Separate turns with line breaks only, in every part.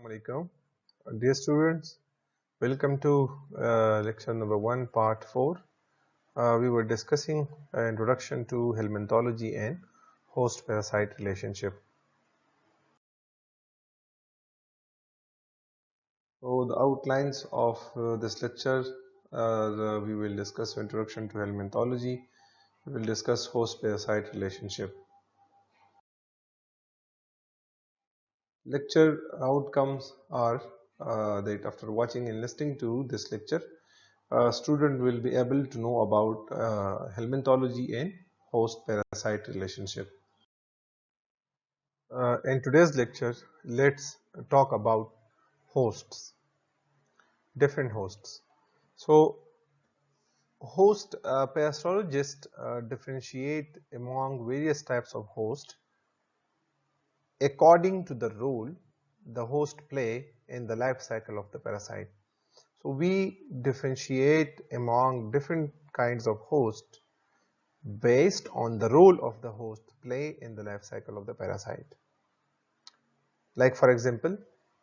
Assalamualaikum. Dear students, welcome to lecture number 1, part 4. We were discussing introduction to helminthology and host-parasite relationship. So the outlines of this lecture, we will discuss introduction to helminthology, we will discuss host-parasite relationship. Lecture outcomes are that after watching and listening to this lecture, a student will be able to know about helminthology and host-parasite relationship. In today's lecture, let's talk about hosts, different hosts. So, parasitologists differentiate among various types of host according to the role the host play in the life cycle of the parasite. So we differentiate among different kinds of hosts based on the role of the host play in the life cycle of the parasite. Like for example,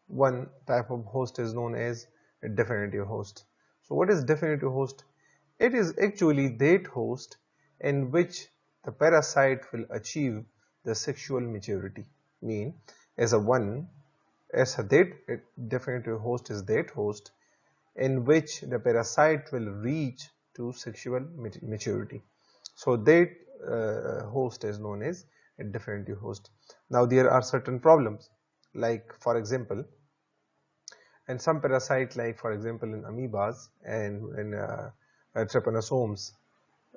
one type of host is known as a definitive host. So what is definitive host? It is actually that host in which the parasite will achieve the sexual maturity. As a definitive host is that host in which the parasite will reach to sexual maturity. So that host is known as a definitive host. Now there are certain problems, like for example, in some parasite, like for example in amoebas and in trypanosomes,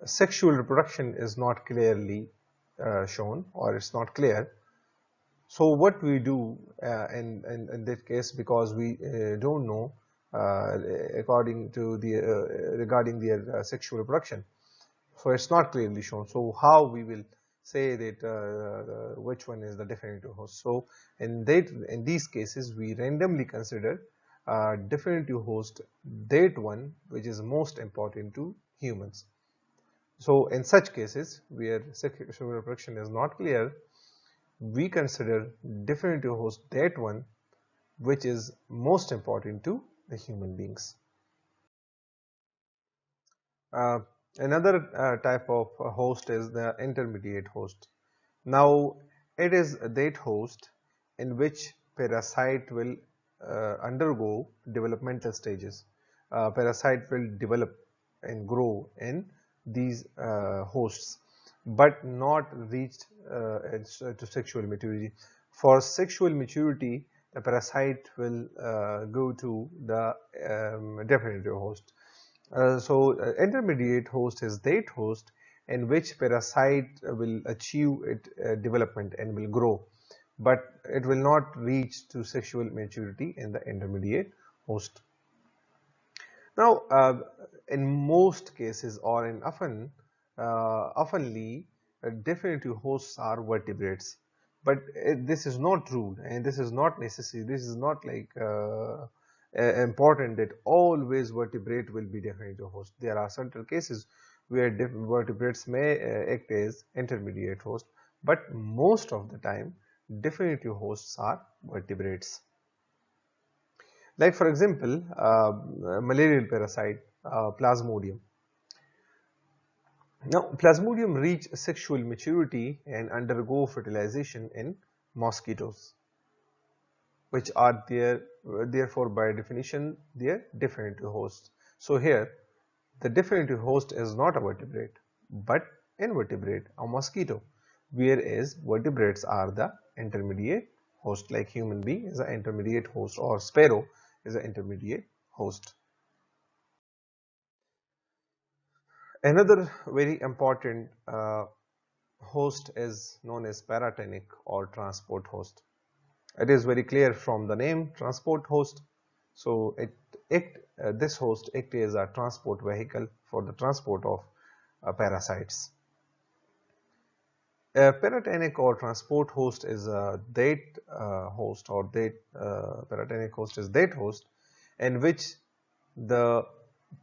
sexual reproduction is not clearly shown, or it's not clear. So what we do in that case, because we don't know according to the regarding their sexual reproduction, so it's not clearly shown. So how we will say that which one is the definitive host? So in these cases, we randomly consider definitive host, that one which is most important to humans. So in such cases where sexual reproduction is not clear, we consider definitive host that one which is most important to the human beings. Another type of host is the intermediate host. Now it is that host in which parasite will undergo developmental stages. Parasite will develop and grow in these hosts, but not reached to sexual maturity. For sexual maturity, the parasite will go to the definitive host. Intermediate host is that host in which parasite will achieve its development and will grow, but it will not reach to sexual maturity in the intermediate host. Now, in most cases, or in oftenly, definitive hosts are vertebrates, but this is not true, and this is not necessary. This is not like important that always vertebrate will be definitive host. There are certain cases where vertebrates may act as intermediate host, but most of the time definitive hosts are vertebrates. Like for example, malarial parasite, Plasmodium. Now, Plasmodium reach sexual maturity and undergo fertilization in mosquitoes, which are therefore by definition their definitive hosts. So here, the definitive host is not a vertebrate, but invertebrate, a mosquito, whereas vertebrates are the intermediate host, like human being is an intermediate host, or sparrow is an intermediate host. Another very important host is known as paratenic or transport host. It is very clear from the name, transport host. So this host acts as a transport vehicle for the transport of parasites. A paratenic or transport host is that host, or that paratenic host is that host in which the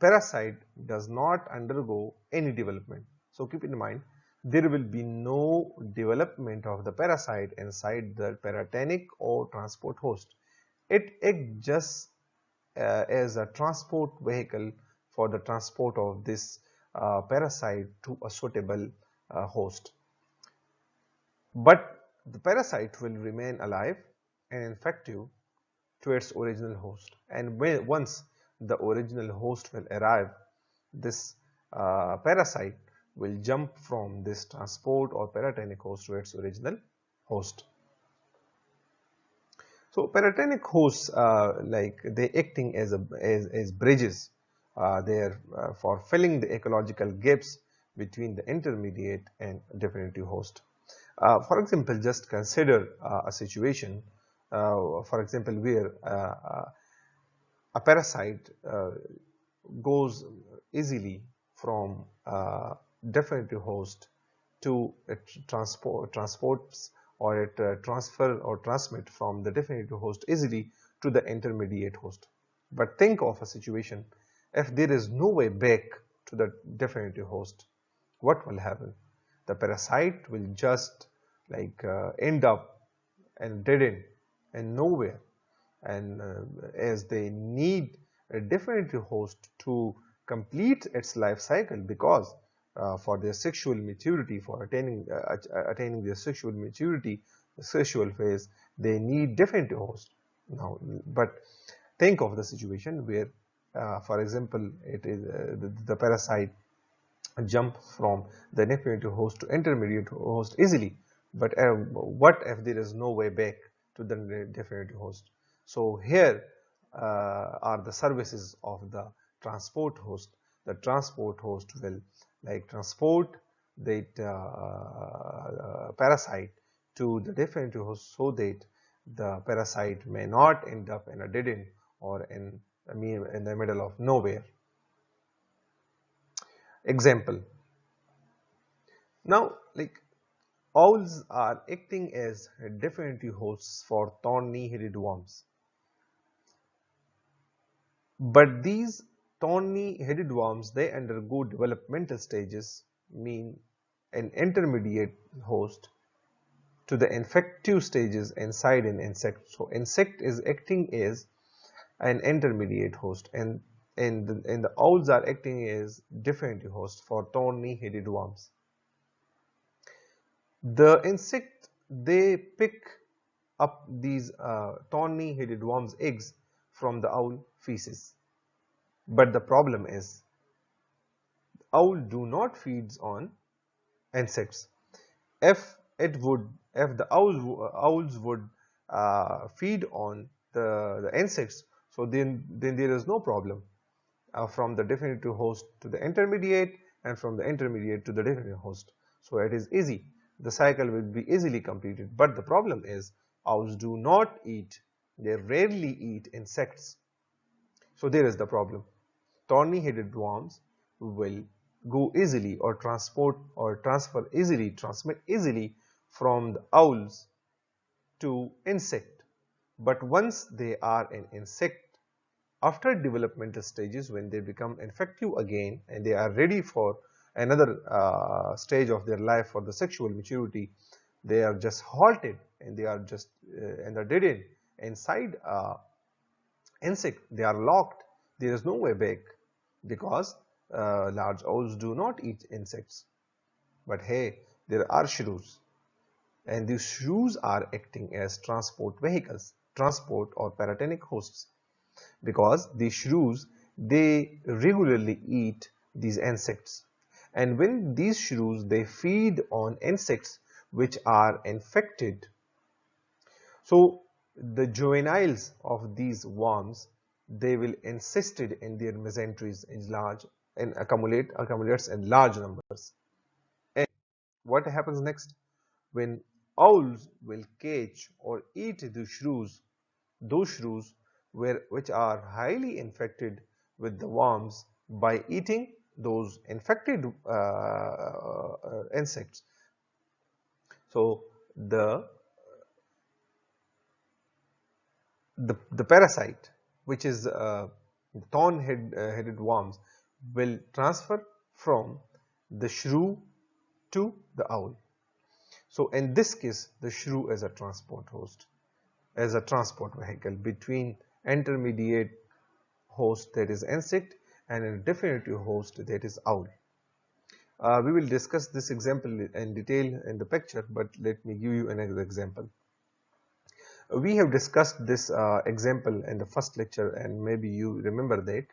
parasite does not undergo any development. So keep in mind, there will be no development of the parasite inside the paratenic or transport host. It acts just as a transport vehicle for the transport of this parasite to a suitable host. But the parasite will remain alive and infective to its original host, and once the original host will arrive, this parasite will jump from this transport or paratenic host to its original host. So paratenic hosts, like they acting as bridges, they are for filling the ecological gaps between the intermediate and definitive host. For example, just consider a situation, for example, where a parasite goes easily from definitive host to it transports or it transfer or transmit from the definitive host easily to the intermediate host. But think of a situation if there is no way back to the definitive host, what will happen? The parasite will just like end up and dead end and nowhere, and as they need a definitive host to complete its life cycle, because for their sexual maturity, for attaining their sexual maturity, the sexual phase, they need definitive host. Now, but think of the situation where, for example, it is the parasite jump from the definitive host to intermediate host easily. But what if there is no way back to the definitive host? So here are the services of the transport host. The transport host will like transport the parasite to the definitive host so that the parasite may not end up in a dead end or in the middle of nowhere. Example. Now, like owls are acting as definitive hosts for thorny-headed worms. But these thorny-headed worms, they undergo developmental stages, mean an intermediate host to the infective stages inside an insect. So insect is acting as an intermediate host, and the owls are acting as definitive host for thorny-headed worms. The insect, they pick up these thorny-headed worms' eggs from the owl feces. But the problem is, owl do not feed on insects. If the owls would feed on the insects, so then there is no problem from the definitive host to the intermediate, and from the intermediate to the definitive host. So it is easy. The cycle will be easily completed. But the problem is, owls do not eat. They rarely eat insects. So there is the problem. Thorny-headed worms will go easily or transmit easily from the owls to insect. But once they are an insect, after developmental stages, when they become infective again and they are ready for another stage of their life for the sexual maturity, they are just halted and they are just and are dead end inside insect. They are locked. There is no way back because large owls do not eat insects. But hey, there are shrews, and these shrews are acting as transport vehicles, transport or paratenic hosts, because these shrews, they regularly eat these insects. And when these shrews, they feed on insects which are infected, so the juveniles of these worms, they will insisted in their mesenteries in large and accumulates in large numbers. And what happens next? When owls will catch or eat the shrews, those shrews which are highly infected with the worms, by eating those infected insects. So the parasite, which is thorn-headed worms, will transfer from the shrew to the owl. So in this case, the shrew is a transport host. as a transport vehicle between intermediate host, that is insect, and a definitive host, that is owl. We will discuss this example in detail in the picture, but let me give you another example. We have discussed this example in the first lecture, and maybe you remember that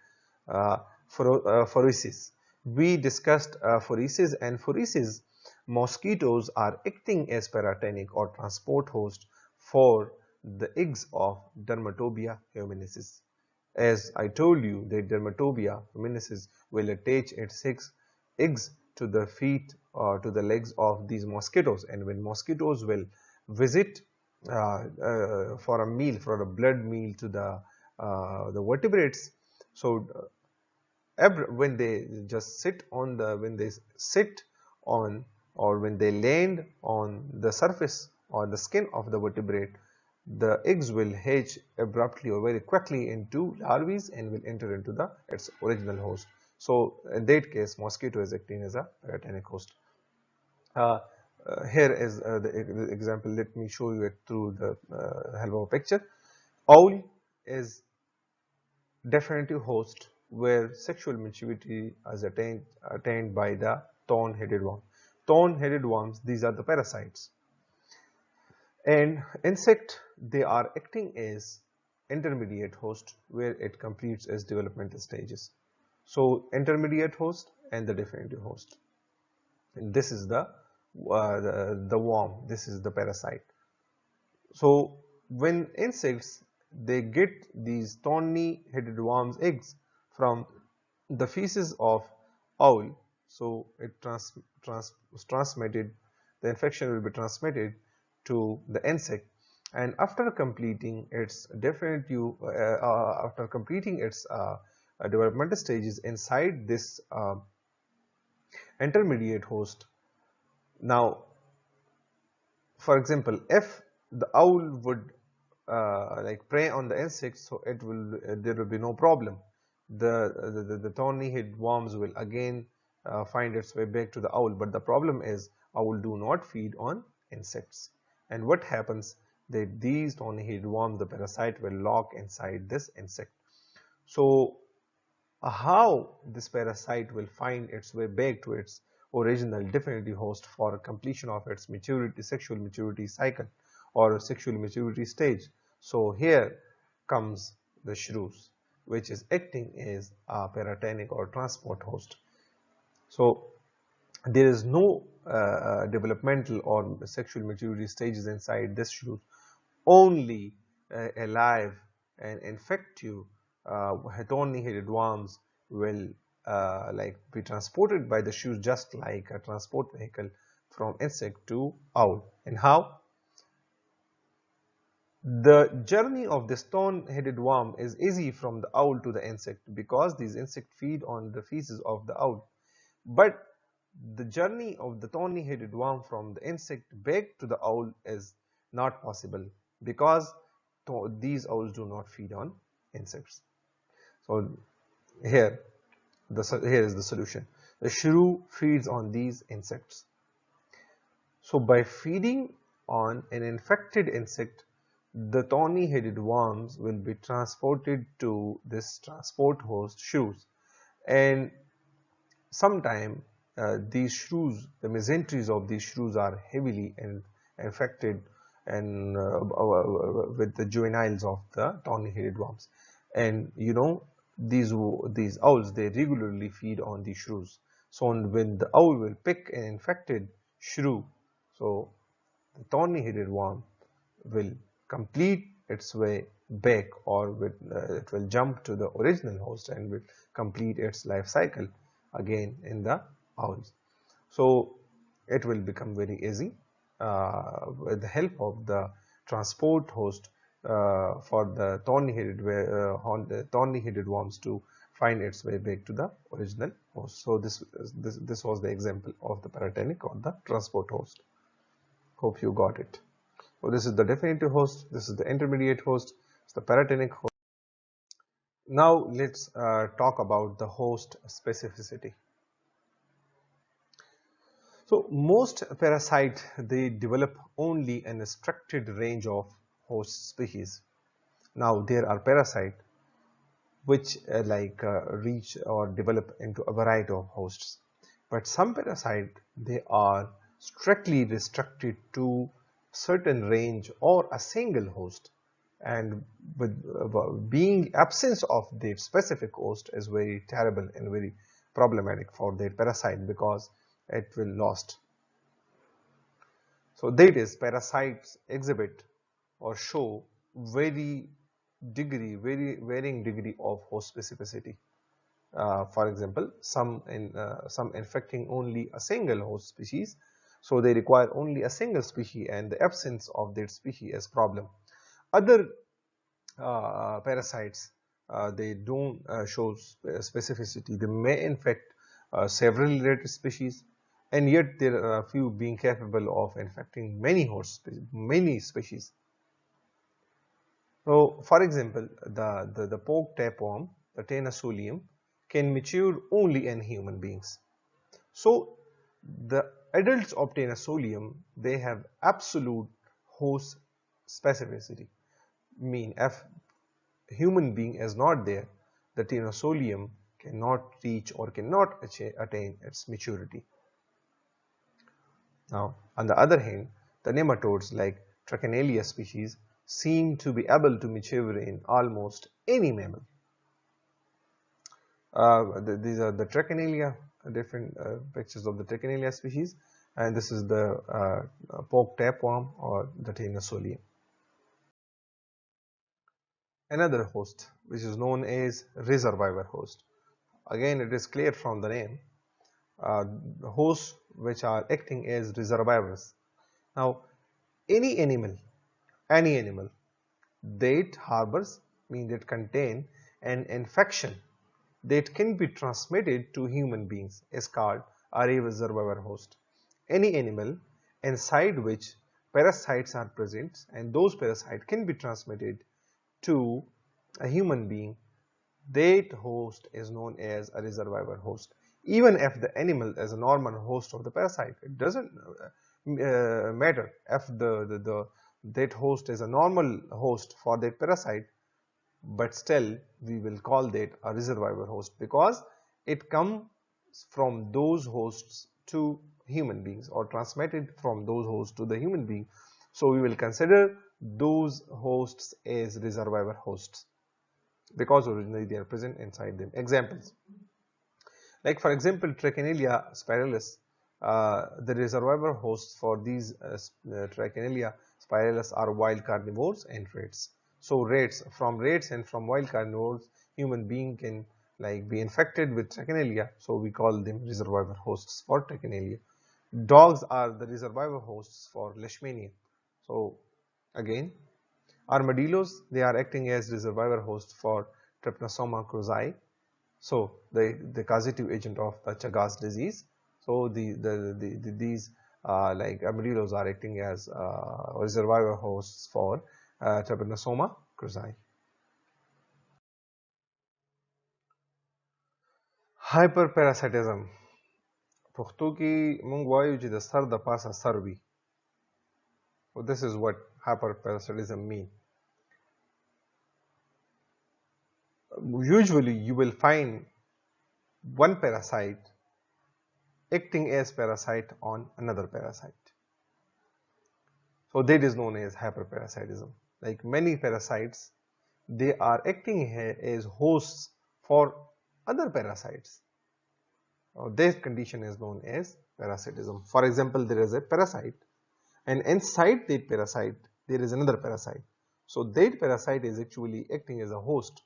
phoresis. We discussed phoresis, and phoresis mosquitoes are acting as paratenic or transport host for the eggs of Dermatobia huminis. As I told you, that Dermatobia huminis will attach its eggs to the feet or to the legs of these mosquitoes, and when mosquitoes will visit for a meal, for a blood meal to the vertebrates, so when they just sit on the, when they sit on, or when they land on the surface or the skin of the vertebrate, the eggs will hatch abruptly or very quickly into larvae and will enter into its original host. So in that case, mosquito is acting as a paratenic host. Here is the example. Let me show you it through the help of a picture. Owl is definitive host where sexual maturity is attained by the thorn-headed worm. Thorn-headed worms, these are the parasites. And insect, they are acting as intermediate host where it completes its developmental stages. So intermediate host and the definitive host. And this is the worm, this is the parasite. So when insects, they get these thorny headed worms eggs from the feces of owl, so it transmitted, the infection will be transmitted to the insect, and after completing its definitive developmental stages inside this intermediate host. Now, for example, if the owl would like prey on the insect, so it will there will be no problem. The thorny head worms will again find its way back to the owl, but the problem is owl do not feed on insects. And what happens, that these thorny head worms, the parasite, will lock inside this insect. So how this parasite will find its way back to its original definitive host for completion of its sexual maturity cycle or sexual maturity stage? So here comes the shrews, which is acting as a paratenic or transport host. So there is no developmental or sexual maturity stages inside this shrew. Only alive and infective thorny-headed worms will like be transported by the shrews, just like a transport vehicle from insect to owl. And how? The journey of this thorn-headed worm is easy from the owl to the insect because these insects feed on the feces of the owl. But the journey of the thorny-headed worm from the insect back to the owl is not possible because these owls do not feed on insects. So here is the solution. The shrew feeds on these insects. So by feeding on an infected insect, the thorny-headed worms will be transported to this transport host shrews, and sometime these shrews, the mesenteries of these shrews are heavily infected and with the juveniles of the thorny-headed worms. And you know, these owls, they regularly feed on these shrews. So when the owl will pick an infected shrew, so the thorny-headed worm will complete its way back, or it will jump to the original host and will complete its life cycle again in the owls. So it will become very easy with the help of the transport host for the thorny-headed worms to find its way back to the original host. So this was the example of the paratenic or the transport host. Hope you got it. So this is the definitive host, this is the intermediate host, it's the paratenic host. Now let's talk about the host specificity. So most parasites, they develop only an restricted range of host species. Now there are parasites which reach or develop into a variety of hosts. But some parasites, they are strictly restricted to certain range or a single host, and with being absence of the specific host is very terrible and very problematic for the parasite because it will lost. So that is, parasites exhibit or show very varying degree of host specificity. For example, some infecting only a single host species, so they require only a single species, and the absence of that species is problem. Other parasites, they don't show specificity. They may infect several related species, and yet there are a few being capable of infecting many species. So, for example, the poke tapeworm, the Tenasolium, can mature only in human beings. So, the adults of Tenasolium, they have absolute host specificity. Mean if human being is not there, the Tenasolium cannot reach or cannot attain its maturity. Now, on the other hand, the nematodes like Trachinella species seem to be able to mature in almost any mammal. These are the Trachinella, different pictures of the Trachinella species, and this is the poke tapeworm or the Tenasolium. Another host, which is known as reservoir host. Again, it is clear from the name, hosts which are acting as reservoirs. Now, any animal that harbors, means that contain an infection that can be transmitted to human beings is called a reservoir host. Any animal inside which parasites are present, and those parasites can be transmitted to a human being, that host is known as a reservoir host. Even if the animal is a normal host of the parasite, it doesn't matter if that host is a normal host for that parasite, but still we will call that a reservoir host because it comes from those hosts to human beings or transmitted from those hosts to the human being. So we will consider those hosts as reservoir hosts because originally they are present inside them. Examples, like for example, Trachinella spiralis, the reservoir hosts for these Trachinella spiralis are wild carnivores and rats. So from rats and from wild carnivores, human being can be infected with Trachinella, so we call them reservoir hosts for Trachinella. Dogs are the reservoir hosts for Leishmania. So again, armadillos, they are acting as reservoir hosts for Trypanosoma cruzi, so the causative agent of the Chagas disease. So these armadillos are acting as reservoir hosts for Trypanosoma cruzi. Hyperparasitism. پښتو کې موږ وایو چې د سر د پاسه سر وي. So this is what hyperparasitism means. Usually you will find one parasite acting as parasite on another parasite. So that is known as hyperparasitism. Like many parasites, they are acting as hosts for other parasites. This condition is known as parasitism. For example, there is a parasite, and inside that parasite there is another parasite. So that parasite is actually acting as a host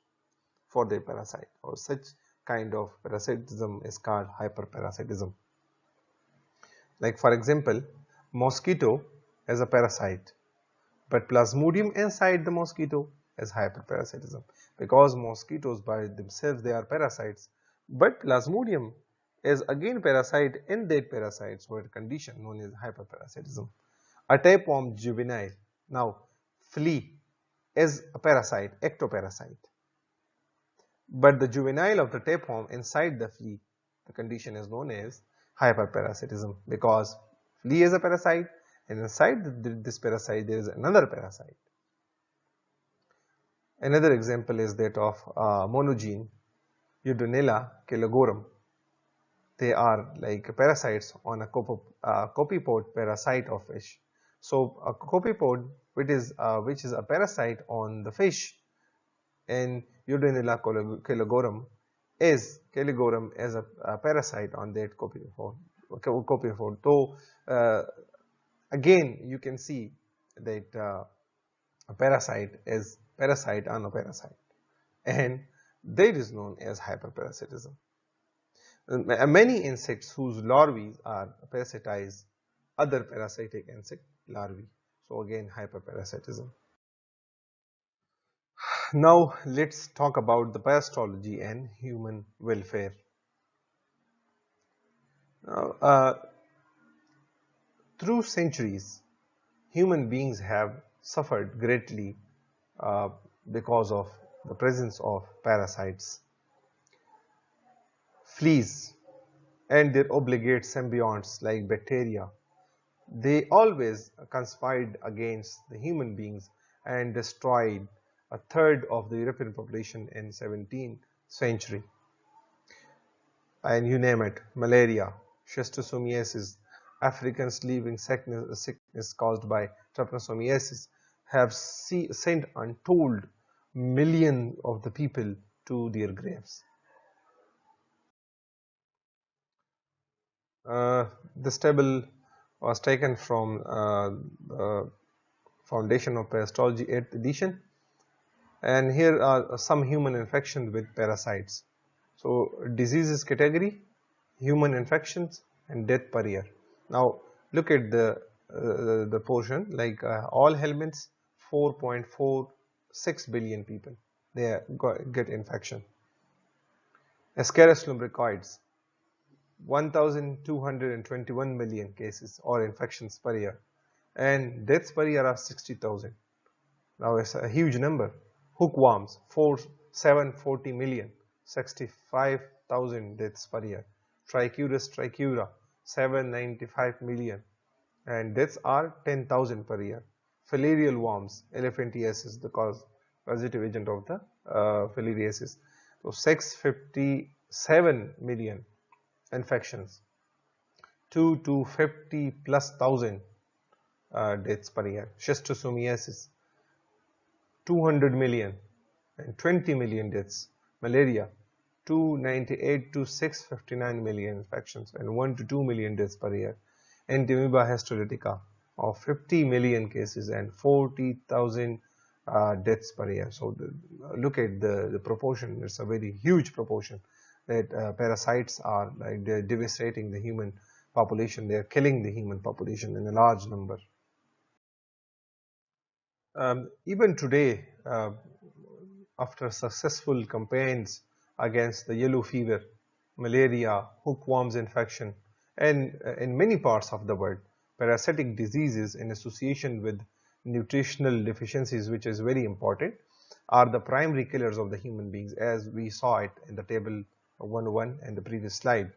for the parasite, or such kind of parasitism is called hyperparasitism. Like for example, mosquito is a parasite, but Plasmodium inside the mosquito is hyperparasitism, because mosquitoes by themselves, they are parasites, but Plasmodium is again parasite in that parasite, so a condition known as hyperparasitism. A tapeworm juvenile. Now, flea is a parasite, ectoparasite, but the juvenile of the tapeworm inside the flea, the condition is known as hyperparasitism, because flea is a parasite and inside this parasite there is another parasite. Another example is that of monogene Eudonella kilogorum. They are like parasites on a copepod parasite of fish. So a copepod, which is a parasite on the fish, and Eudonella kilogorum is a parasite on that copepod. So again, you can see that a parasite is parasite on a parasite, and that is known as hyperparasitism. Many insects whose larvae are parasitize other parasitic insect larvae. So again, hyperparasitism. Now let's talk about the parasitology and human welfare. Now, through centuries, human beings have suffered greatly because of the presence of parasites, fleas, and their obligate symbionts like bacteria. They always conspired against the human beings and destroyed a third of the European population in 17th century. And you name it, malaria, schistosomiasis, African sleeping sickness caused by trypanosomiasis have sent untold millions of the people to their graves. This table was taken from the Foundation of Parasitology 8th edition, and here are some human infections with parasites. So diseases category, human infections, and death per year. Now look at the portion, like all helminths, 4.46 billion people they get infection. Ascaris lumbricoides, 1,221 million cases or infections per year, and deaths per year are 60,000. Now it's a huge number. Hookworms, 740 million, 65,000 deaths per year. Trichuris trichiura, 795 million, and deaths are 10,000 per year. Filarial worms, elephantiasis, the causative agent of the filariasis. So 657 million infections, 2 to 50 plus thousand deaths per year. Schistosomiasis, 200 million and 20 million deaths. Malaria, 298 to 659 million infections and 1 to 2 million deaths per year. Entamoeba histolytica of 50 million cases and 40,000 deaths per year. So look at the proportion. It's a very huge proportion that parasites are like they're devastating the human population. They're killing the human population in a large number. Even today, after successful campaigns against the yellow fever, malaria, hookworms infection, and in many parts of the world, parasitic diseases in association with nutritional deficiencies, which is very important, are the primary killers of the human beings, as we saw it in the table 101 and the previous slide.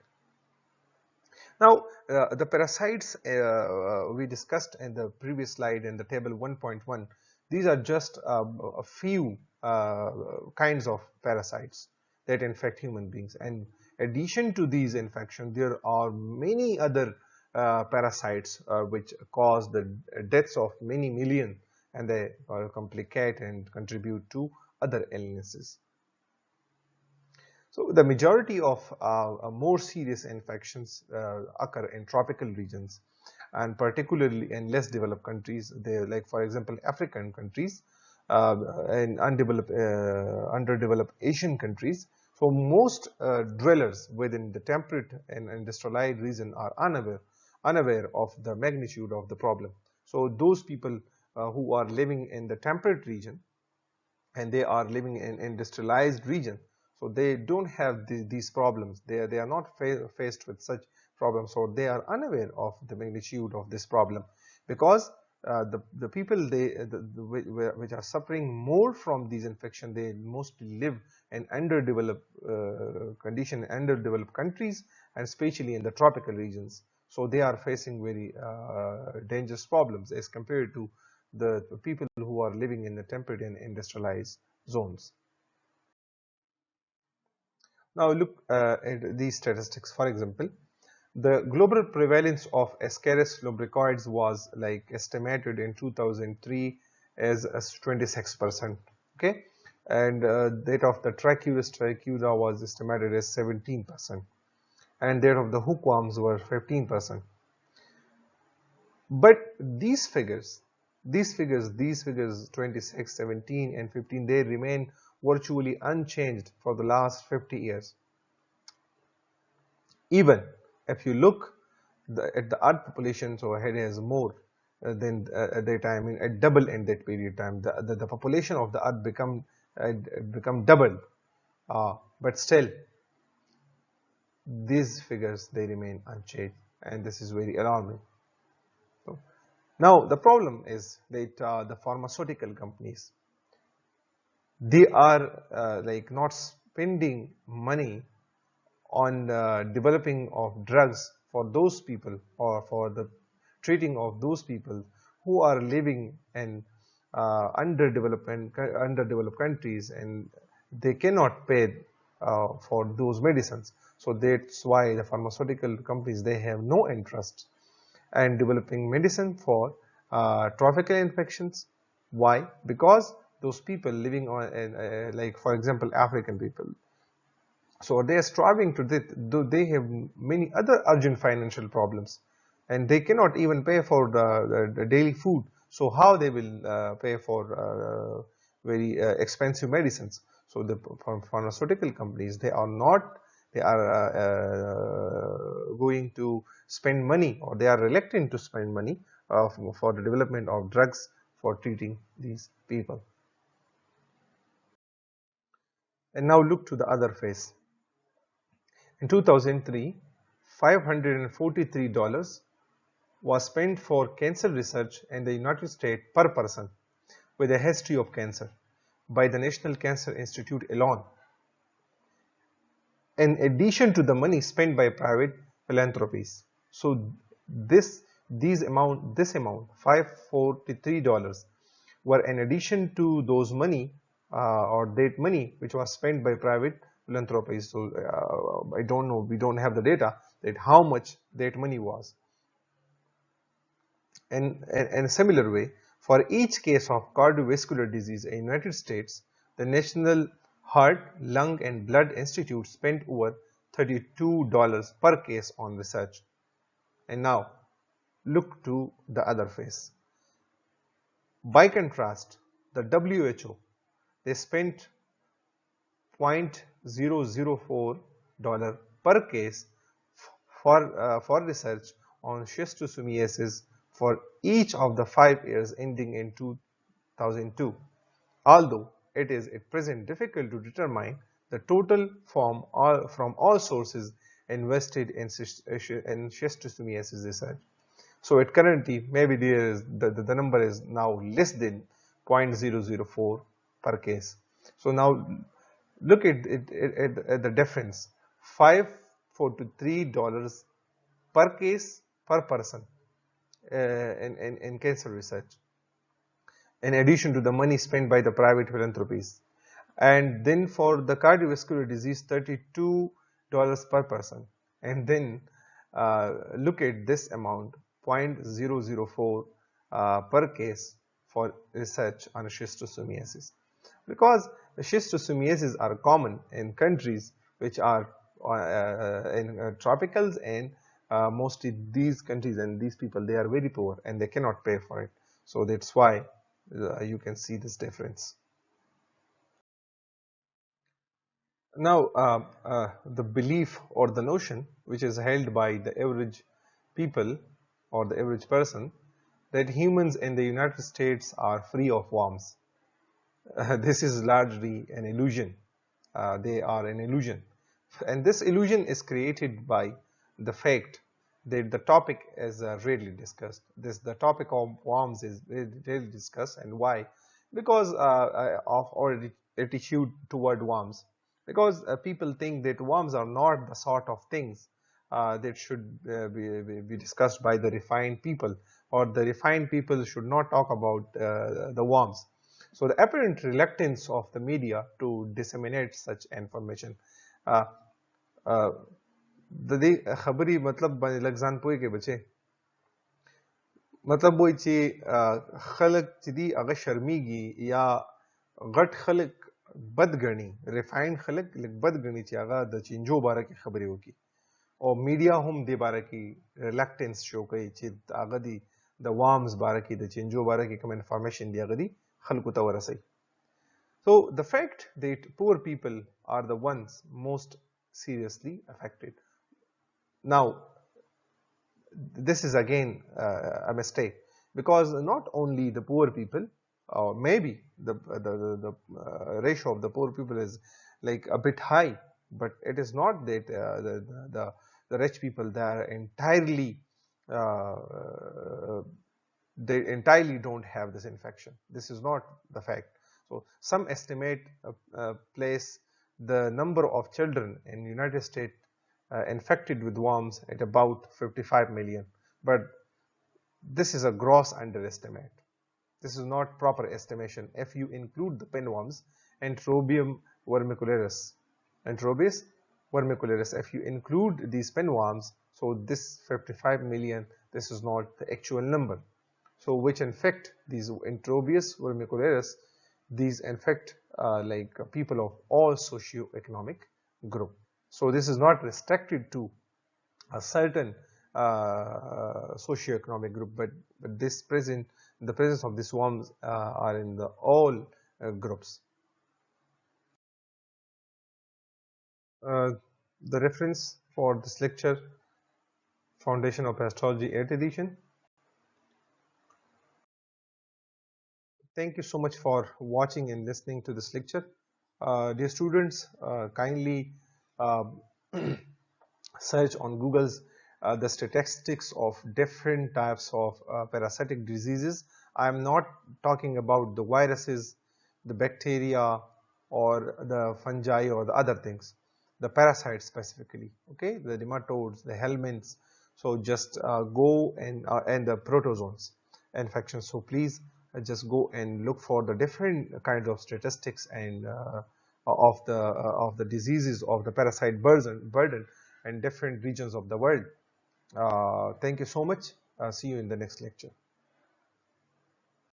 Now, the parasites we discussed in the previous slide in the table 1.1, these are just a few kinds of parasites that infect human beings. And in addition to these infections, there are many other parasites which cause the deaths of many million, and they complicate and contribute to other illnesses. So the majority of more serious infections occur in tropical regions, and particularly in less developed countries. They, like for example, African countries and underdeveloped Asian countries. So most dwellers within the temperate and industrialized region are unaware of the magnitude of the problem. So those people who are living in the temperate region and they are living in industrialized region, so they don't have these problems. They are not faced with such problems, so they are unaware of the magnitude of this problem, because the people which are suffering more from these infections, they mostly live in underdeveloped underdeveloped countries, and especially in the tropical regions. So they are facing very dangerous problems as compared to the people who are living in the temperate and industrialized zones. Now look at these statistics. For example, the global prevalence of Ascaris lubricoides was like estimated in 2003 as 26%. Okay, and that of the Trichuris trichuda was estimated as 17%, and that of the hookworms were 15%. But these figures 26, 17, and 15, they remain virtually unchanged for the last 50 years. Even if you look at the earth population, so it has more than at that time, at double in that period of time. The population of the earth become double, but still these figures, they remain unchanged, and this is very alarming. So, now the problem is that the pharmaceutical companies, they are like not spending money on developing of drugs for those people, or for the treating of those people who are living in underdeveloped countries, and they cannot pay for those medicines. So that's why the pharmaceutical companies, they have no interest in developing medicine for tropical infections. Why? Because those people living on, like for example, African people, so they are striving to this, though they have many other urgent financial problems, and they cannot even pay for the daily food. So how they will pay for very expensive medicines? So the pharmaceutical companies, they are not, they are going to spend money, or they are reluctant to spend money for the development of drugs for treating these people. And now look to the other face. In 2003, $543 was spent for cancer research in the United States per person with a history of cancer by the National Cancer Institute alone, in addition to the money spent by private philanthropies. So this amount $543 were in addition to those money, or that money which was spent by private philanthropies. So I don't know, we don't have the data that how much that money was. And in a similar way, for each case of cardiovascular disease in the United States, the National Heart, Lung and Blood Institute spent over $32 per case on research. And now look to the other face. By contrast, the WHO, they spent $0.004 per case for research on schistosomiasis for each of the 5 years ending in 2002. Although it is at present difficult to determine the total from all sources invested in schistosomiasis research. So at currently, maybe there is the number is now less than 0.004 per case. So now look at the difference: $543 per case per person in cancer research, in addition to the money spent by the private philanthropies. And then for the cardiovascular disease, $32 per person. And then look at this amount, 0.004 per case for research on schistosomiasis. Because the schistosomiasis are common in countries which are in tropicals, and mostly these countries and these people, they are very poor and they cannot pay for it. So that's why you can see this difference. Now, the belief or the notion which is held by the average people or the average person, that humans in the United States are free of worms. This is largely an illusion. They are an illusion. And this illusion is created by the fact that the topic is rarely discussed. The topic of worms is rarely discussed. And why? Because of our attitude toward worms. Because people think that worms are not the sort of things that should be discussed by the refined people, or the refined people should not talk about the worms. So the apparent reluctance of the media to disseminate such information. د دې خبرې مطلب باندې لږ ځان پوهې کې بچې مطلب وایي چې خلک چې دي هغه شرمیږي یا غټ خلک بد ګڼي ریفاینډ خلک لږ بد ګڼي چې هغه د چینجو باره کې خبرې وکړي او میډیا هم دې باره کې ریلکټنس شو کوي چې هغه دي د وارمز باره کې د چینجو باره کې کوم انفارمیشن دی هغه دي خلکو ته ورسوي. So the fact that poor people are the ones most seriously affected. Now, this is again a mistake, because not only the poor people, or maybe the ratio of the poor people is like a bit high, but it is not that the rich people they are they entirely don't have this infection. This is not the fact. So some estimate place the number of children in United States infected with worms at about 55 million, but this is a gross underestimate. This is not proper estimation. If you include the pinworms, Enterobium vermicularis, if you include these pinworms, so this 55 million, this is not the actual number. So which infect these Enterobius vermicularis, these infect like people of all socio-economic group. So this is not restricted to a certain socio-economic group, but the presence of these worms are in the all groups. The reference for this lecture, Foundation of Parasitology 8th edition. Thank you so much for watching and listening to this lecture. Dear students, kindly search on Google's the statistics of different types of parasitic diseases. I am not talking about the viruses, the bacteria, or the fungi or the other things. The parasites specifically, okay, the nematodes, the helminths. So just go and the protozoans infections. So please just go and look for the different kinds of statistics and of the diseases of the parasite burden in different regions of the world. Thank you so much. See you in the next lecture.